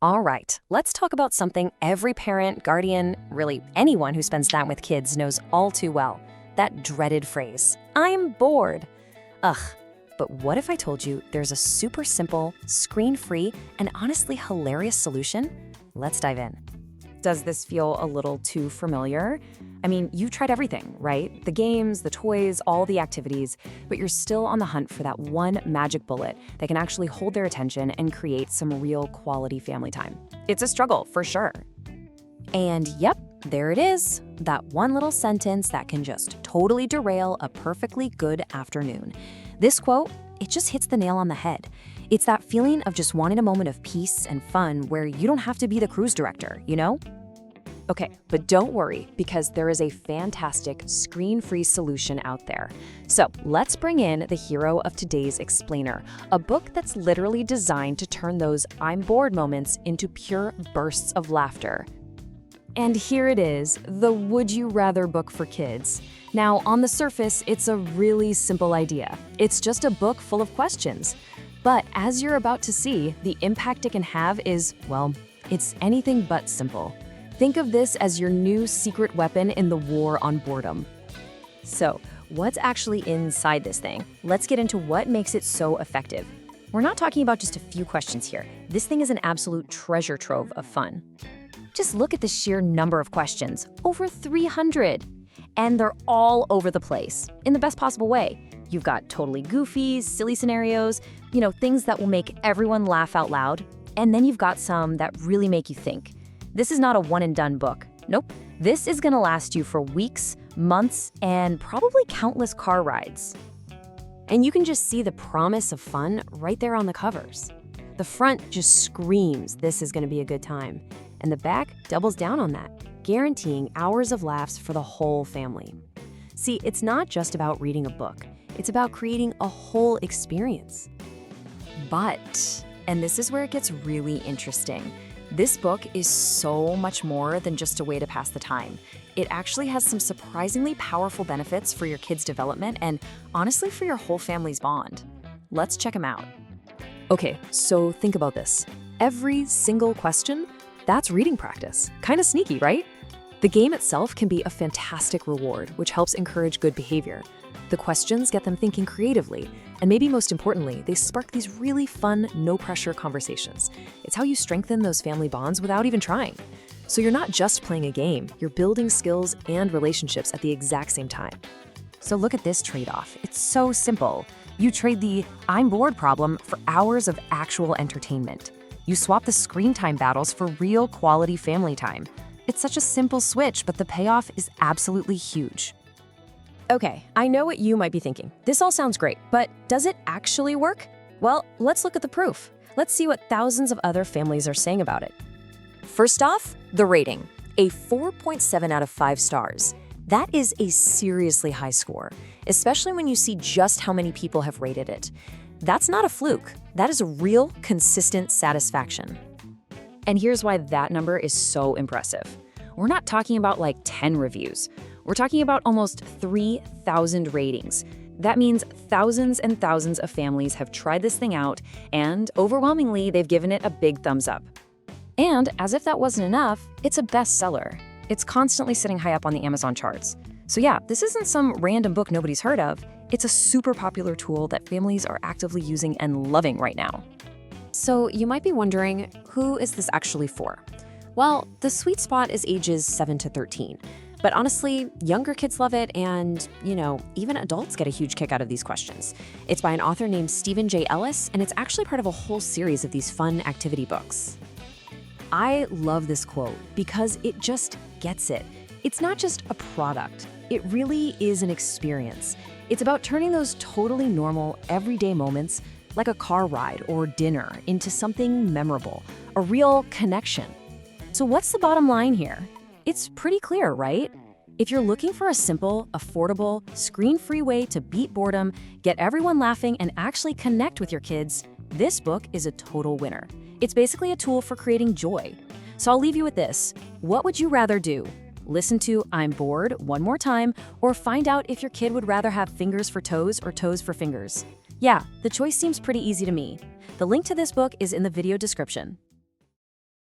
All right, let's talk about something every parent, guardian, really anyone who spends time with kids knows all too well. That dreaded phrase, I'm bored. Ugh, but what if I told you there's a super simple, screen-free, and honestly hilarious solution? Let's dive in. Does this feel a little too familiar? I mean, you've tried everything, right? The games, the toys, all the activities, but you're still on the hunt for that one magic bullet that can actually hold their attention and create some real quality family time. It's a struggle, for sure. And yep, there it is. That one little sentence that can just totally derail a perfectly good afternoon. This quote, it just hits the nail on the head. It's that feeling of just wanting a moment of peace and fun where you don't have to be the cruise director, you know? Okay, but don't worry, because there is a fantastic screen-free solution out there. So let's bring in the hero of today's explainer, a book that's literally designed to turn those I'm bored moments into pure bursts of laughter. And here it is, the Would You Rather book for kids. Now, on the surface, it's a really simple idea. It's just a book full of questions. But as you're about to see, the impact it can have is, well, it's anything but simple. Think of this as your new secret weapon in the war on boredom. So, what's actually inside this thing? Let's get into what makes it so effective. We're not talking about just a few questions here. This thing is an absolute treasure trove of fun. Just look at the sheer number of questions, over 300. And they're all over the place, in the best possible way. You've got totally goofy, silly scenarios, things that will make everyone laugh out loud. And then you've got some that really make you think. This is not a one-and-done book. Nope. This is gonna last you for weeks, months, and probably countless car rides. And you can just see the promise of fun right there on the covers. The front just screams this is gonna be a good time, and the back doubles down on that, guaranteeing hours of laughs for the whole family. See, it's not just about reading a book. It's about creating a whole experience. But, and this is where it gets really interesting, this book is so much more than just a way to pass the time. It actually has some surprisingly powerful benefits for your kids' development and honestly for your whole family's bond. Let's check them out. Okay, so think about this. Every single question, that's reading practice. Kind of sneaky, right? The game itself can be a fantastic reward, which helps encourage good behavior. The questions get them thinking creatively, and maybe most importantly, they spark these really fun, no-pressure conversations. It's how you strengthen those family bonds without even trying. So you're not just playing a game, you're building skills and relationships at the exact same time. So look at this trade-off. It's so simple. You trade the I'm bored problem for hours of actual entertainment. You swap the screen time battles for real quality family time. It's such a simple switch, but the payoff is absolutely huge. Okay, I know what you might be thinking. This all sounds great, but does it actually work? Well, let's look at the proof. Let's see what thousands of other families are saying about it. First off, the rating, a 4.7 out of 5 stars. That is a seriously high score, especially when you see just how many people have rated it. That's not a fluke. That is a real, consistent satisfaction. And here's why that number is so impressive. We're not talking about like 10 reviews. We're talking about almost 3,000 ratings. That means thousands and thousands of families have tried this thing out, and overwhelmingly, they've given it a big thumbs up. And as if that wasn't enough, it's a bestseller. It's constantly sitting high up on the Amazon charts. So yeah, this isn't some random book nobody's heard of. It's a super popular tool that families are actively using and loving right now. So you might be wondering, who is this actually for? Well, the sweet spot is ages 7 to 13. But honestly, younger kids love it and, even adults get a huge kick out of these questions. It's by an author named Stephen J. Ellis, and it's actually part of a whole series of these fun activity books. I love this quote because it just gets it. It's not just a product. It really is an experience. It's about turning those totally normal, everyday moments, like a car ride or dinner, into something memorable, a real connection. So what's the bottom line here? It's pretty clear, right? If you're looking for a simple, affordable, screen-free way to beat boredom, get everyone laughing, and actually connect with your kids, this book is a total winner. It's basically a tool for creating joy. So I'll leave you with this. What would you rather do? Listen to I'm bored one more time, or find out if your kid would rather have fingers for toes or toes for fingers? Yeah, the choice seems pretty easy to me. The link to this book is in the video description.